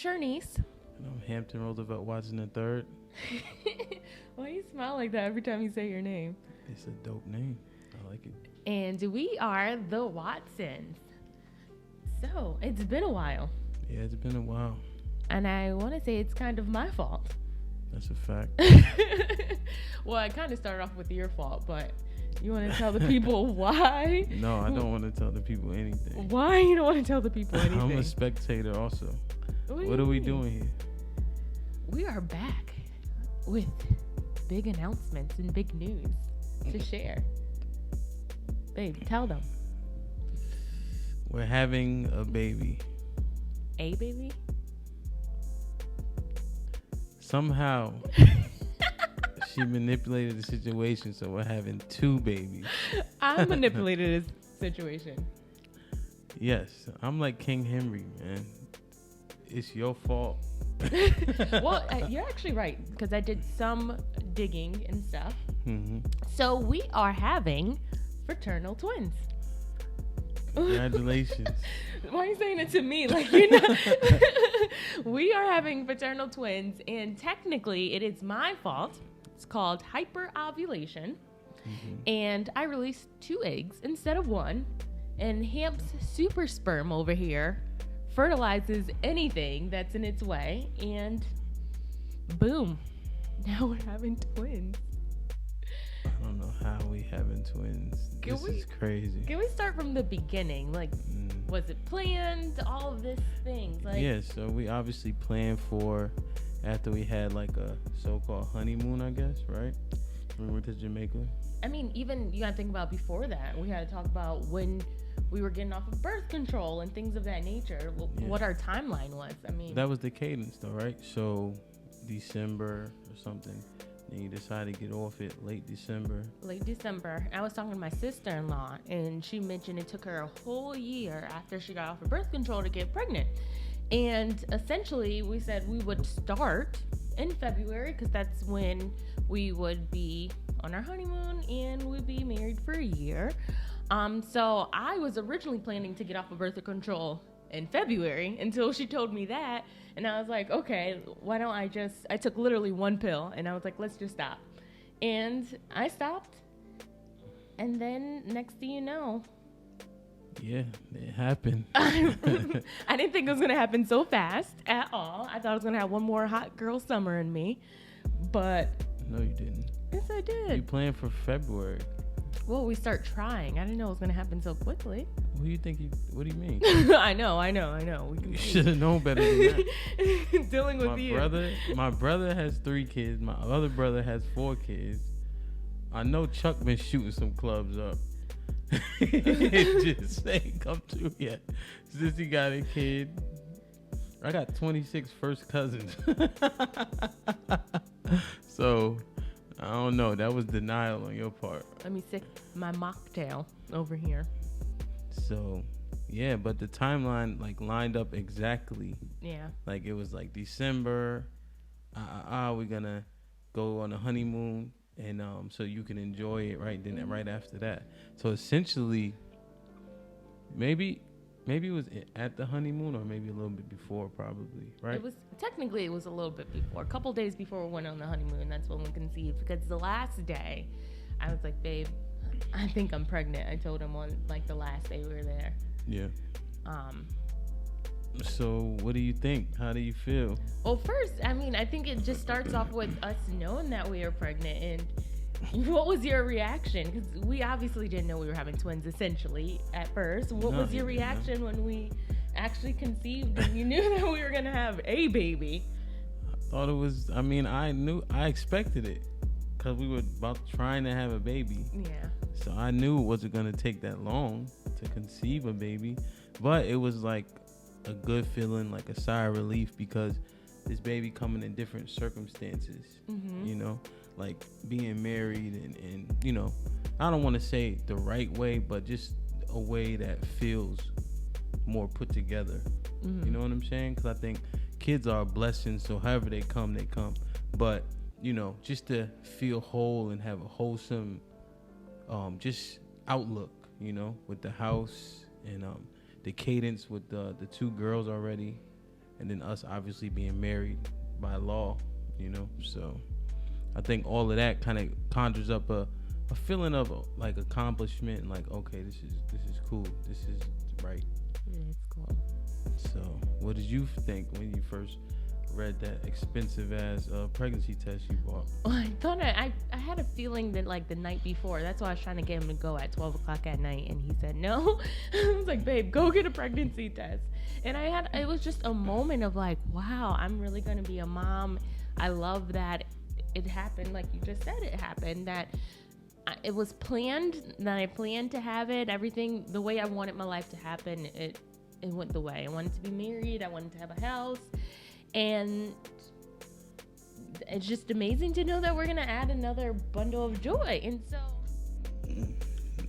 Sharnice. And I'm Hampton Roosevelt Watson III. Why you smile like that every time you say your name? It's a dope name. I like it. And we are the Watsons. So, it's been a while. Yeah, it's been a while. And I want to say it's kind of my fault. That's a fact. Well, I kind of started off with your fault, but you want to tell the people why? No, I don't want to tell the people anything. Why you don't want to tell the people anything? I'm a spectator also. What are we doing here? We are back with big announcements and big news to share. Babe, tell them. We're having a baby. A baby? Somehow, she manipulated the situation, so we're having two babies. I manipulated this situation. Yes, I'm like King Henry, man. It's your fault. Well, you're actually right, because I did some digging and stuff. Mm-hmm. So we are having fraternal twins. Congratulations. Why are you saying it to me? Like, you know, we are having fraternal twins, and technically it is my fault. It's called hyperovulation. Mm-hmm. And I released 2 eggs instead of 1. And Hamp's super sperm over here fertilizes anything that's in its way. And boom, now we're having twins. I don't know how we having twins. This is crazy. Can we start from the beginning? Like, was it planned? All of these things. Like, yeah, so we obviously planned for after we had like a so-called honeymoon, I guess, right? When we went to Jamaica. I mean, even you gotta think about before that. We had to talk about when we were getting off of birth control and things of that nature. What our timeline was. I mean, that was the cadence, though, right? So December or something. Then you decided to get off it late December. Late December. I was talking to my sister-in-law, and she mentioned it took her a whole year after she got off of birth control to get pregnant. And essentially, we said we would start in February because that's when we would be on our honeymoon and we'd be married for a year. So I was originally planning to get off of birth control in February until she told me that. And I was like, okay, why don't I took literally 1 pill and I was like, let's just stop. And I stopped. And then next thing you know. Yeah, it happened. I didn't think it was going to happen so fast at all. I thought I was going to have one more hot girl summer in me. But. No, you didn't. Yes, I did. You planned for February. Well, we start trying. I didn't know it was going to happen so quickly. What do you think? What do you mean? I know. You should have known better than that. Dealing with My brother has 3 kids. My other brother has 4 kids. I know Chuck been shooting some clubs up. It just ain't come true yet. Since he got a kid. I got 26 first cousins. So, I don't know. That was denial on your part. Let me sip my mocktail over here. So, yeah, but the timeline like lined up exactly. Yeah. Like it was like December. We're gonna go on a honeymoon, and so you can enjoy it right then, right after that. So essentially, maybe it was at the honeymoon, or maybe a little bit before, probably, right? It was a little bit before. A couple days before we went on the honeymoon. That's when we conceived. Because the last day, I was like, babe, I think I'm pregnant. I told him on like the last day we were there. Yeah. So what do you think? How do you feel? Well, first, I mean, I think it just starts off with us knowing that we are pregnant. And what was your reaction? Because we obviously didn't know we were having twins, essentially, at first. What was your reaction when we actually conceived and you knew that we were going to have a baby? I thought it was, I expected it. Because we were about trying to have a baby. Yeah. So I knew it wasn't going to take that long to conceive a baby. But it was like a good feeling, like a sigh of relief, because this baby coming in different circumstances, you know, like being married and, you know, I don't want to say the right way, but just a way that feels more put together. You know what I'm saying? Because I think kids are a blessing. So however they come, they come. But you know, just to feel whole and have a wholesome, just outlook, you know, with the house and the cadence with the 2 girls already, and then us obviously being married by law, you know. So I think all of that kind of conjures up a feeling of like accomplishment and like, okay, this is cool, this is right. Yeah, it's cool. So what did you think when you first read that expensive ass pregnancy test you bought? Well, I thought I had a feeling that like the night before, that's why I was trying to get him to go at 12 o'clock at night, and he said no. I was like, babe, go get a pregnancy test. And it was just a moment of like, wow, I'm really gonna be a mom. I love that it happened, like you just said, it happened, that it was planned, that I planned to have it, everything the way I wanted my life to happen. It went the way I wanted to be married. I wanted to have a house. And it's just amazing to know that we're going to add another bundle of joy. And so...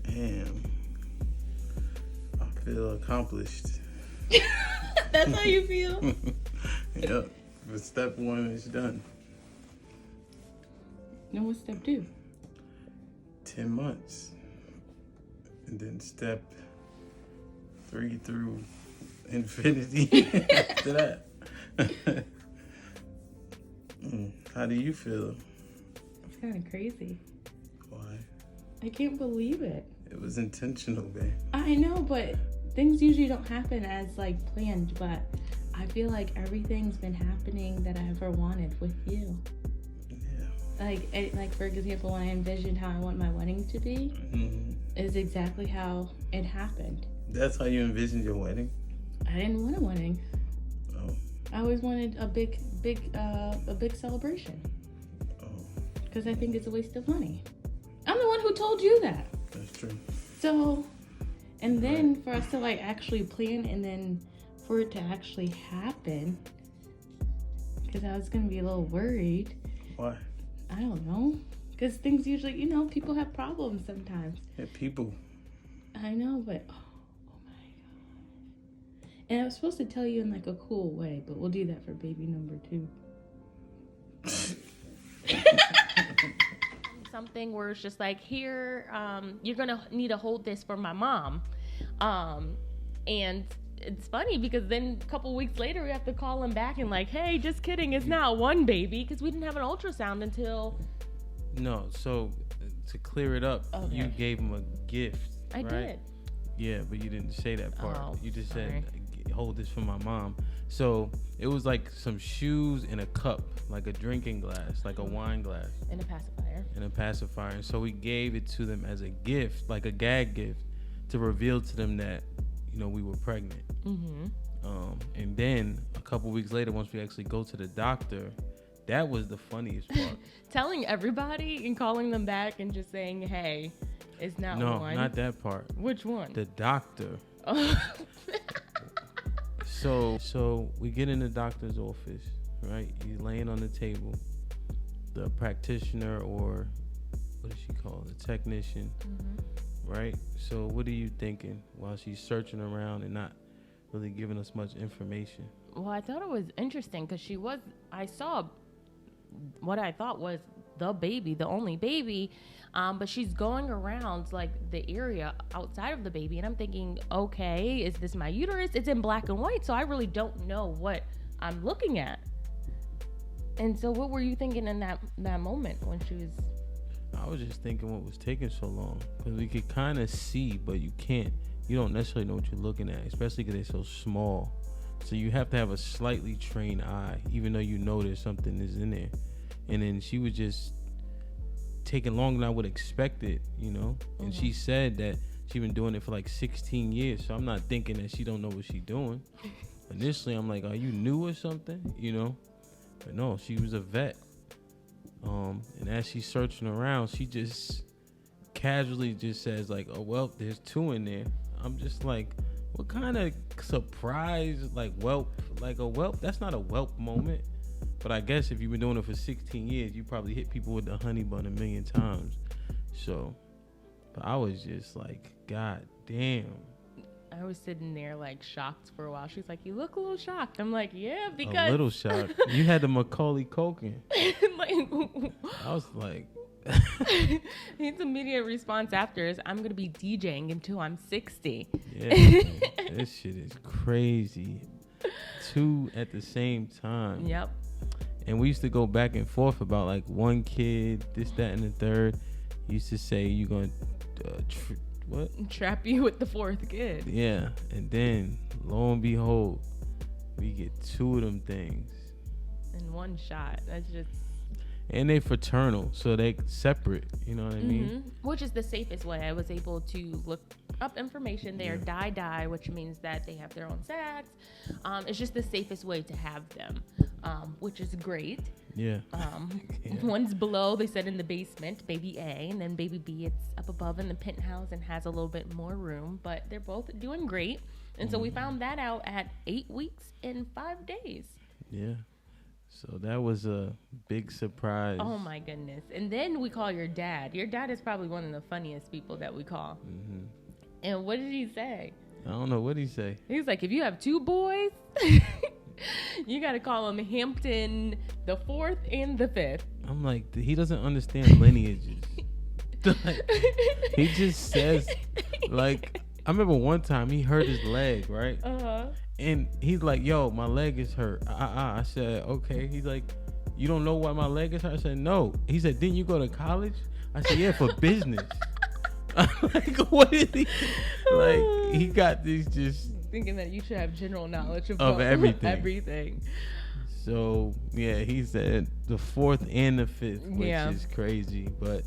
Damn. I feel accomplished. That's how you feel? Yep. But step 1 is done. Now what's step 2? 10 months. And then step 3 through infinity after that. How do you feel? It's kind of crazy. Why? I can't believe it. It was intentional, babe. I know, but things usually don't happen as like planned, but I feel like everything's been happening that I ever wanted with you. Yeah. Like for example, when I envisioned how I want my wedding to be, is exactly how it happened. That's how you envisioned your wedding? I didn't want a wedding. Oh. I always wanted a big celebration. Oh. Because I think it's a waste of money. I'm the one who told you that. That's true. So, and then for us to like actually plan, and then for it to actually happen, because I was gonna be a little worried. Why? I don't know. Because things usually, you know, people have problems sometimes. Yeah, people. I know, but oh my god. And I was supposed to tell you in like a cool way, but we'll do that for baby number 2. Something where it's just like, here, you're gonna need to hold this for my mom. And it's funny because then a couple weeks later we have to call him back and like, hey, just kidding, it's not one baby, because we didn't have an ultrasound until... No, so to clear it up, okay. You gave him a gift. I did. Yeah, but you didn't say that part. Oh, you just sorry. said, hold this for my mom. So it was like some shoes and a cup, like a drinking glass, like a wine glass. And a pacifier. And a pacifier. And so we gave it to them as a gift, like a gag gift, to reveal to them that, you know, we were pregnant. Mm-hmm. And then a couple weeks later, once we actually go to the doctor, that was the funniest part. Telling everybody and calling them back and just saying, hey, it's not one. No, not that part. Which one? The doctor. So we get in the doctor's office, right? He's laying on the table. The practitioner, or what does she call it? The technician, right? So what are you thinking while she's searching around and not really giving us much information? Well, I thought it was interesting because I saw what I thought was the baby, the only baby, but she's going around like the area outside of the baby, and I'm thinking, okay, is this my uterus? It's in black and white, so I really don't know what I'm looking at. And so what were you thinking in that moment when she was... I was just thinking what was taking so long, because we could kind of see, but you don't necessarily know what you're looking at, especially because they're so small. So you have to have a slightly trained eye, even though you know there's something is in there. And then she was just taking longer than I would expect it, you know? And she said that she's been doing it for like 16 years. So I'm not thinking that she don't know what she's doing. Initially, I'm like, are you new or something? You know? But no, she was a vet. And as she's searching around, she just casually just says like, oh, well, there's 2 in there. I'm just like, what kind of surprise, like whelp, like a whelp? That's not a whelp moment. But I guess if you've been doing it for 16 years, you probably hit people with the honey bun 1,000,000 times. So, but I was just like, God damn. I was sitting there like shocked for a while. She's like, you look a little shocked. I'm like, yeah, because... A little shocked. You had the Macaulay Culkin. Like, I was like... His immediate response after is, I'm going to be DJing until I'm 60. Yeah, this shit is crazy. 2 at the same time. Yep. And we used to go back and forth about like one kid, this, that, and the third. He used to say, "You gonna what? Trap you with the 4th kid." Yeah. And then lo and behold, we get 2 of them things in one shot. That's just. And they fraternal, so they separate. You know what I mean? Which is the safest way. I was able to look up information. They are die, which means that they have their own sex. It's just the safest way to have them, which is great. Yeah. One's below, they said in the basement, baby A, and then baby B, it's up above in the penthouse and has a little bit more room, but they're both doing great. And so we found that out at 8 weeks and 5 days. Yeah. So that was a big surprise. Oh my goodness. And then we call your dad. Your dad is probably one of the funniest people that we call. Mm-hmm. And what did he say? I don't know. What did he say? He was like, if you have 2 boys, you got to call them Hampton the 4th and the 5th. I'm like, he doesn't understand lineages. Like, he just says, like, I remember one time he hurt his leg, right? Uh-huh. And he's like, yo, my leg is hurt. I said, okay. He's like, you don't know why my leg is hurt? I said, no. He said, didn't you go to college? I said, yeah, for business. I'm like, what is he? Like, he got these just... Thinking that you should have general knowledge of everything. Everything. So, yeah, he said the 4th and the 5th, which is crazy. But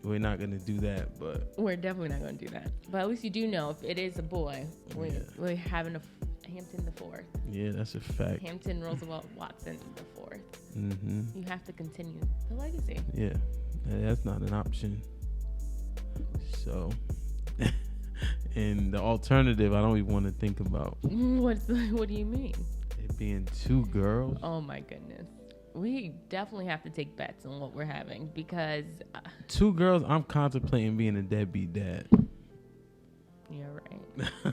we're not going to do that. But we're definitely not going to do that. But at least you do know if it is a boy, we're having a Hampton the 4th. Yeah, that's a fact. Hampton Roosevelt Watson the 4th. Mm-hmm. You have to continue the legacy. Yeah, that's not an option. So, and the alternative, I don't even want to think about. What do you mean? It being 2 girls. Oh my goodness. We definitely have to take bets on what we're having because 2 girls. I'm contemplating being a deadbeat dad. You're right.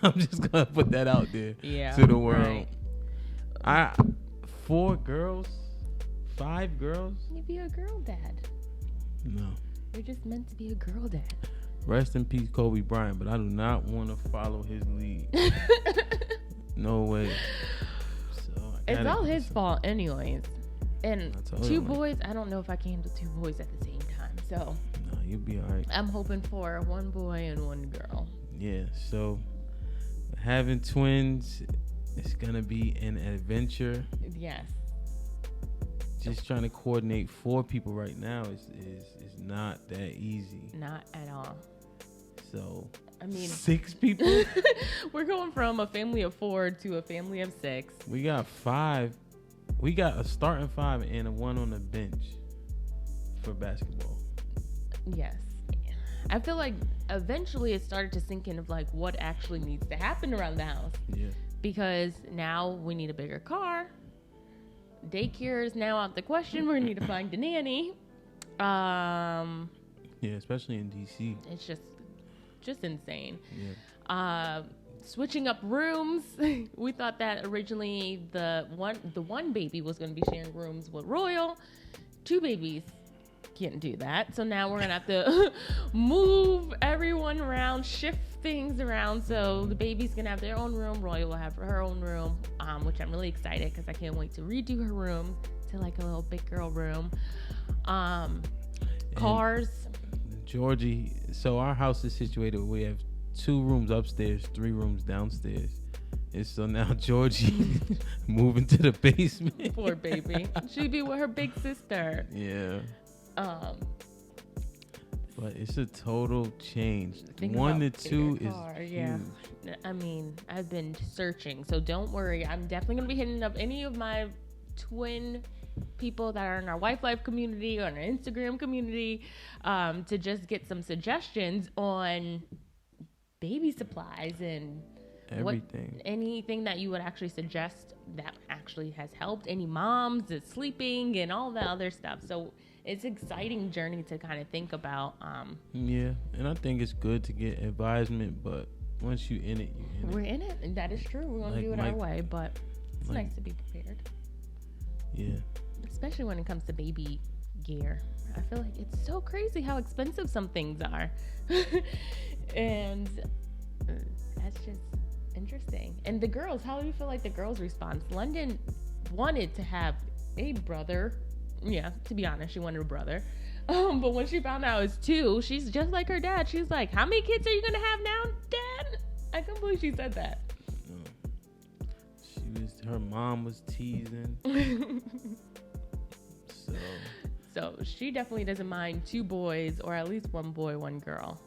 I'm just gonna put that out there to the world. Right. 4 girls, 5 girls. You'd be a girl dad. No. You're just meant to be a girl dad. Rest in peace, Kobe Bryant, but I do not want to follow his lead. No way. So it's all his fault anyways. And 2 boys, I don't know if I can handle 2 boys at the same time. So no, you'll be all right. I'm hoping for 1 boy and 1 girl. Yeah, so having twins, it's going to be an adventure. Yes. Just trying to coordinate 4 people right now is not that easy. Not at all. So, I mean, 6 people? We're going from a family of 4 to a family of 6. We got 5. We got a starting 5 and a 1 on the bench for basketball. Yes. I feel like eventually it started to sink in of like what actually needs to happen around the house. Yeah. Because now we need a bigger car. Daycare is now out the question. We're going to need to find a nanny. Yeah, especially in DC. It's just insane. Yeah. Switching up rooms. We thought that originally the one baby was going to be sharing rooms with Royal. 2 babies can't do that. So now we're going to have to move everyone around, shift things around. So the baby's going to have their own room. Royal will have her own room, which I'm really excited because I can't wait to redo her room to like a little big girl room. Cars. Georgie, so our house is situated where we have 2 rooms upstairs, 3 rooms downstairs. And so now Georgie moving to the basement. Poor baby. She'd be with her big sister. Yeah. But it's a total change. 1 to 2 is huge. I mean, I've been searching, so don't worry. I'm definitely going to be hitting up any of my twin people that are in our Wife Life community or in our Instagram community to just get some suggestions on baby supplies and everything. Anything that you would actually suggest that actually has helped any moms that's sleeping and all the other stuff. So it's an exciting journey to kind of think about. Yeah, and I think it's good to get advisement, but once you're in it, We're in it, and that is true. We're going to do it our way, but it's nice to be prepared. Yeah. Especially when it comes to baby gear. I feel like it's so crazy how expensive some things are. And Interesting. And the girls, how do you feel like the girls' response? London wanted to have a brother. Yeah, to be honest, she wanted a brother. But when she found out it was 2, she's just like her dad. She's like, how many kids are you going to have now, Dad? I can't believe she said that. Her mom was teasing. So she definitely doesn't mind 2 boys, or at least 1 boy, 1 girl.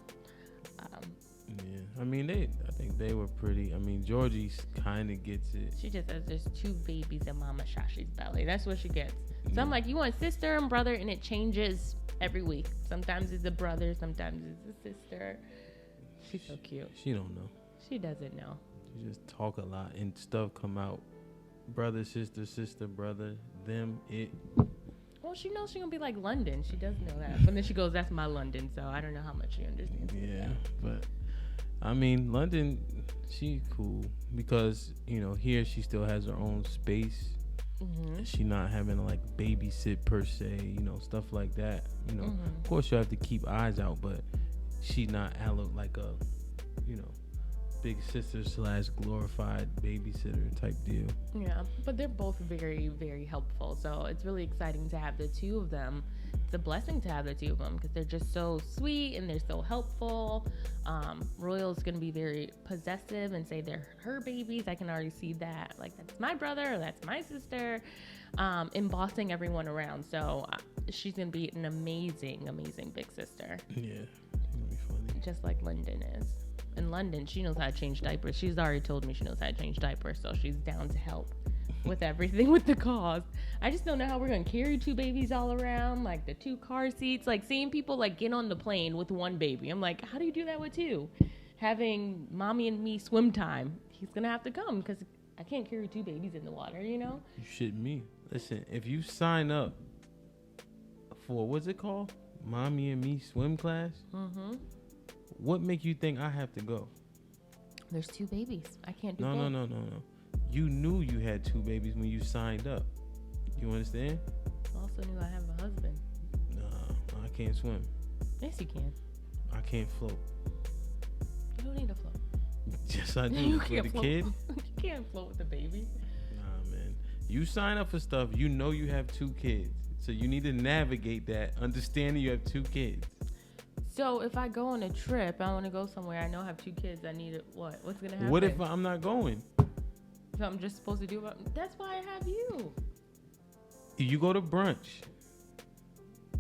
Yeah, I mean, I think they were pretty. I mean, Georgie kind of gets it. She just says there's 2 babies in Mama Shashi's belly. That's what she gets. So I'm like, you want sister and brother, and it changes every week. Sometimes it's a brother, sometimes it's a sister. She's so cute. She don't know. She doesn't know. She just talk a lot and stuff come out. Brother, sister, sister, brother, them, it. Well, she knows she's going to be like London. She does know that. But then she goes, that's my London. So I don't know how much she understands. Yeah, but I mean, London, she's cool because, here she still has her own space. Mm-hmm. She not having to like babysit per se, stuff like that. Of course you have to keep eyes out, but she not like a, big sister / glorified babysitter type deal. Yeah, but they're both very, very helpful. So it's really exciting to have the 2 of them. It's a blessing to have the 2 of them because they're just so sweet and they're so helpful. Royal's going to be very possessive and say they're her babies. I can already see that. Like, that's my brother or that's my sister. And bossing everyone around. So she's going to be an amazing, amazing big sister. Yeah, it's going to be funny. Just like London is. In London, she knows how to change diapers. She's already told me she knows how to change diapers, so she's down to help with everything with the cause. I just don't know how we're going to carry 2 babies all around, like the 2 car seats, like seeing people like get on the plane with 1 baby. I'm like, how do you do that with 2? Having mommy and me swim time. He's going to have to come because I can't carry 2 babies in the water, You shouldn't me. Listen, if you sign up for, what's it called? Mommy and me swim class? Mm-hmm. What make you think I have to go? There's 2 babies. I can't do both. No. You knew you had 2 babies when you signed up. You understand? I also knew I have a husband. Nah, I can't swim. Yes, you can. I can't float. You don't need to float. Yes, I do. You for can't the float. kid? You can't float with the baby. Nah, man. You sign up for stuff, you know you have 2 kids. So you need to navigate that, understanding you have 2 kids. So if I go on a trip, I want to go somewhere, I know I have 2 kids, I need it. What's going to happen? What if I'm not going? So I'm just supposed to do what? That's why I have you. You go to brunch,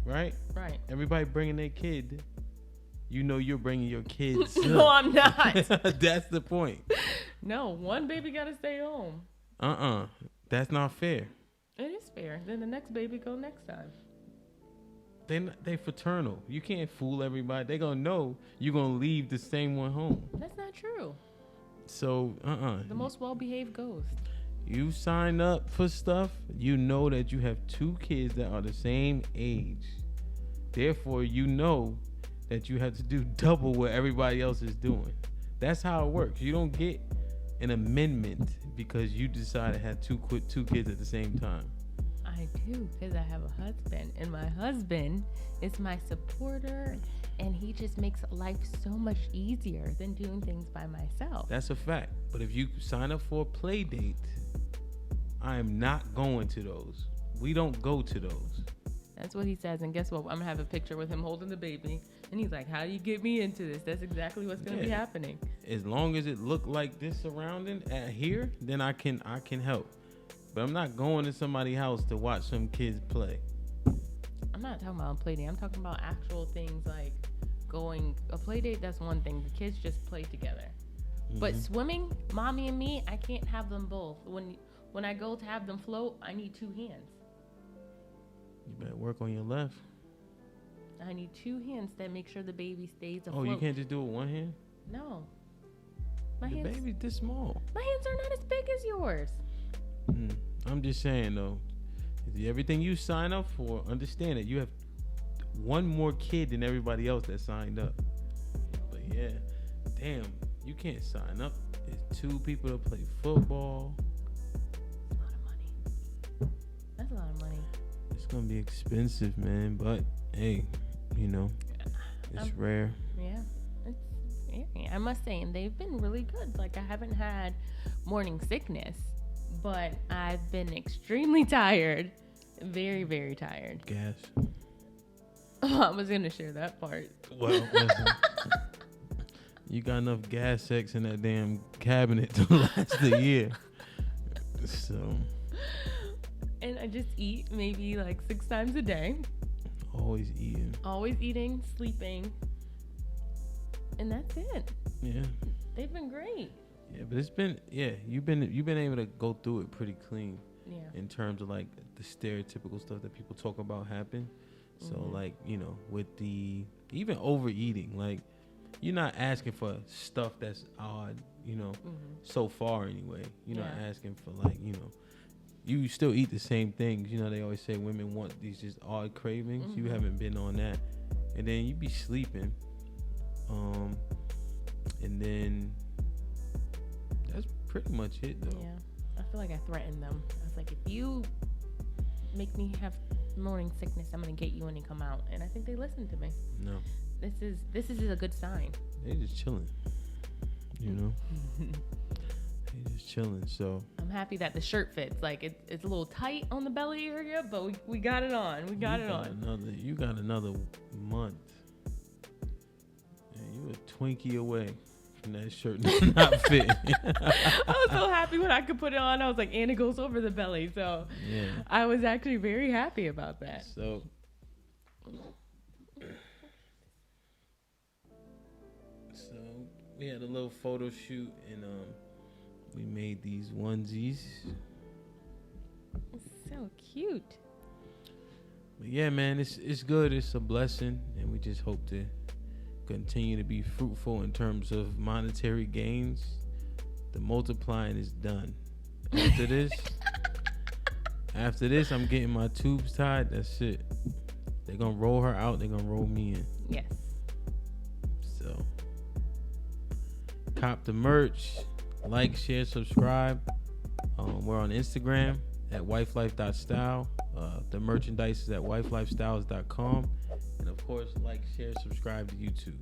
right? Right. Everybody bringing their kid. You know you're bringing your kids. No, I'm not. That's the point. No, 1 baby got to stay home. That's not fair. It is fair. Then the next baby go next time. They fraternal. You can't fool everybody. They gonna know you're gonna leave the same one home. That's not true. So the most well-behaved goes. You sign up for stuff, you know that you have 2 kids that are the same age. Therefore, you know that you have to do double what everybody else is doing. That's how it works. You don't get an amendment because you decide to have two kids at the same time. I do, because I have a husband, and my husband is my supporter, and he just makes life so much easier than doing things by myself. That's a fact. But if you sign up for a play date, I am not going to those. We don't go to those. That's what he says, and guess what? I'm going to have a picture with him holding the baby, and he's like, how do you get me into this? That's exactly what's going to be happening. As long as it look like this surrounding at here, then I can help. But I'm not going to somebody's house to watch some kids play. I'm not talking about a play date. I'm talking about actual things like going. A play date, that's one thing. The kids just play together. Mm-hmm. But swimming, mommy and me, I can't have them both. When I go to have them float, I need 2 hands. You better work on your left. I need 2 hands that make sure the baby stays afloat. Oh, you can't just do it with 1 hand? No. The baby's this small. My hands are not as big as yours. I'm just saying, though, everything you sign up for, understand that you have 1 more kid than everybody else that signed up. But yeah, damn, you can't sign up. It's 2 people to play football. That's a lot of money. That's a lot of money. It's gonna be expensive, man. But hey, it's rare. Yeah, I must say, and they've been really good. Like, I haven't had morning sickness, but I've been extremely tired. Very, very tired. Gas. Oh, I was going to share that part. Well, listen. You got enough gas sex in that damn cabinet to last a year. So. And I just eat maybe like 6 times a day. Always eating. Always eating, sleeping. And that's it. Yeah. They've been great. Yeah, but it's been, you've been able to go through it pretty clean. Yeah. In terms of like the stereotypical stuff that people talk about happen. So like, you know, with the even overeating, like you're not asking for stuff that's odd, you know, so far anyway. You're not asking for like, you know, you still eat the same things. You know, they always say women want these just odd cravings. You haven't been on that. And then you be sleeping. And then that's pretty much it though. Yeah. I feel like I threatened them. I was like, if you make me have morning sickness, I'm gonna get you when you come out. And I think they listened to me. No. This is a good sign. They just chilling. You know? They just chilling. So I'm happy that the shirt fits. Like it's a little tight on the belly area, but we got it on. You got another month. Yeah, you a Twinkie away from that shirt not fitting. I was so happy when I could put it on. I was like, and it goes over the belly. So yeah. I was actually very happy about that. So we had a little photo shoot and we made these onesies. So cute. But yeah, man, it's good. It's a blessing, and we just hope to continue to be fruitful in terms of monetary gains. The multiplying is done. After this, I'm getting my tubes tied. That's it. They're gonna roll her out. They're gonna roll me in. Yes. So, cop the merch. Like, share, subscribe. We're on Instagram at wifelife.style. The merchandise is at wifelifestyles.com. And of course, like, share, subscribe to YouTube.